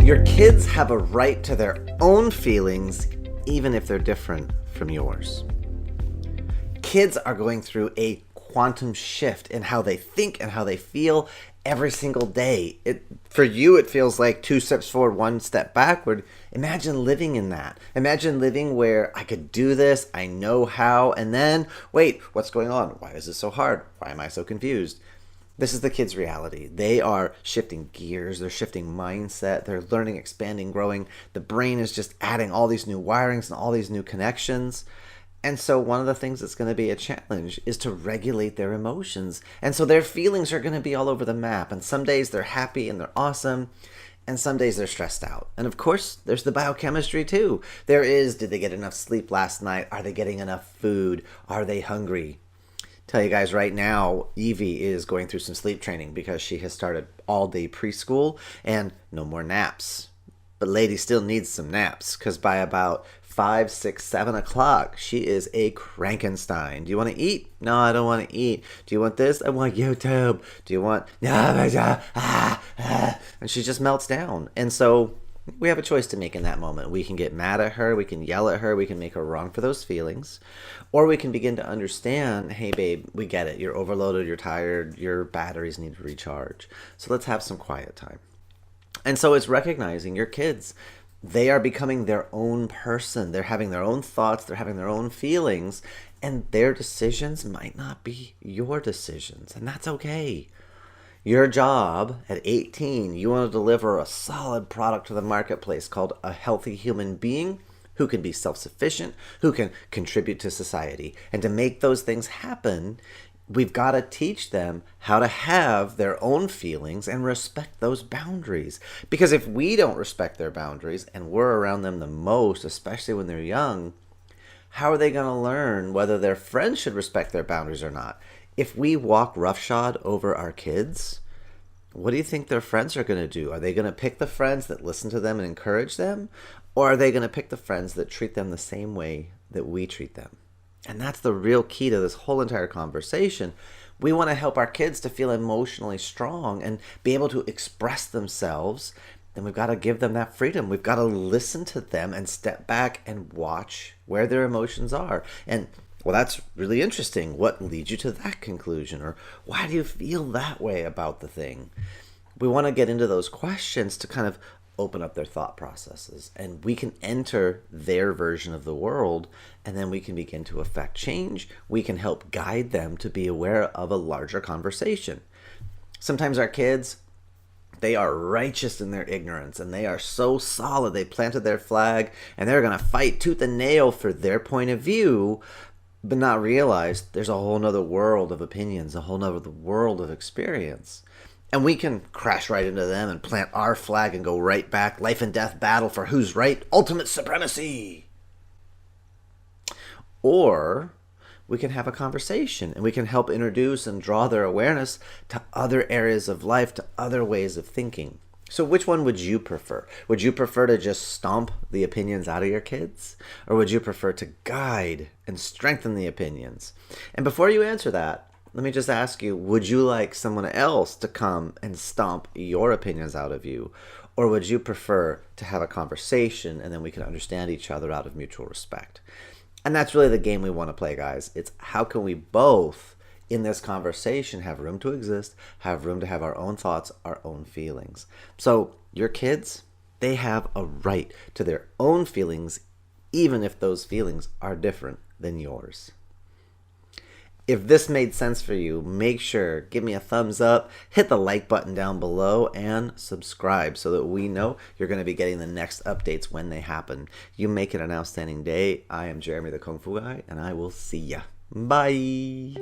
Your kids have a right to their own feelings, even if they're different from yours. Kids are going through a quantum shift in how they think and how they feel every single day. For you, it feels like 2 steps forward, 1 step backward. Imagine living in that. Imagine living where I could do this, I know how, and then, wait, what's going on? Why is this so hard? Why am I so confused? This is the kids' reality. They are shifting gears, they're shifting mindset, they're learning, expanding, growing. The brain is just adding all these new wirings and all these new connections. And so one of the things that's going to be a challenge is to regulate their emotions. And so their feelings are going to be all over the map. And some days they're happy and they're awesome, and some days they're stressed out. And of course, there's the biochemistry too. There is, did they get enough sleep last night? Are they getting enough food? Are they hungry? Tell you guys right now, Evie is going through some sleep training because she has started all-day preschool and no more naps. But lady still needs some naps because by about 5, 6, 7 o'clock, she is a Frankenstein. Do you want to eat? No, I don't want to eat. Do you want this? I want YouTube. Do you want... And she just melts down. And so we have a choice to make in that moment. We can get mad at her, we can yell at her, we can make her wrong for those feelings, or we can begin to understand, hey babe, we get it. You're overloaded, you're tired, your batteries need to recharge. So let's have some quiet time. And so it's recognizing your kids. They are becoming their own person. They're having their own thoughts, they're having their own feelings, and their decisions might not be your decisions, and that's okay. Your job at 18, you want to deliver a solid product to the marketplace called a healthy human being who can be self-sufficient, who can contribute to society. And to make those things happen, we've got to teach them how to have their own feelings and respect those boundaries. Because if we don't respect their boundaries and we're around them the most, especially when they're young, how are they going to learn whether their friends should respect their boundaries or not? If we walk roughshod over our kids, what do you think their friends are going to do? Are they going to pick the friends that listen to them and encourage them? Or are they going to pick the friends that treat them the same way that we treat them? And that's the real key to this whole entire conversation. We want to help our kids to feel emotionally strong and be able to express themselves. Then we've got to give them that freedom. We've got to listen to them and step back and watch where their emotions are. And well, that's really interesting. What leads you to that conclusion? Or why do you feel that way about the thing? We want to get into those questions to kind of open up their thought processes. And we can enter their version of the world, and then we can begin to affect change. We can help guide them to be aware of a larger conversation. Sometimes our kids, they are righteous in their ignorance, and they are so solid. They planted their flag, and they're going to fight tooth and nail for their point of view, but not realize there's a whole nother world of opinions, a whole nother world of experience. And we can crash right into them and plant our flag and go right back, life and death battle for who's right, ultimate supremacy. Or we can have a conversation and we can help introduce and draw their awareness to other areas of life, to other ways of thinking. So which one would you prefer? Would you prefer to just stomp the opinions out of your kids? Or would you prefer to guide and strengthen the opinions? And before you answer that, let me just ask you, would you like someone else to come and stomp your opinions out of you? Or would you prefer to have a conversation and then we can understand each other out of mutual respect? And that's really the game we want to play, guys. It's how can we both in this conversation have room to exist, have room to have our own thoughts, our own feelings. So your kids, they have a right to their own feelings, even if those feelings are different than yours. If this made sense for you, make sure, give me a thumbs up, hit the like button down below, and subscribe so that we know you're going to be getting the next updates when they happen. You make it an outstanding day. I am Jeremy the Kung Fu Guy, and I will see ya. Bye.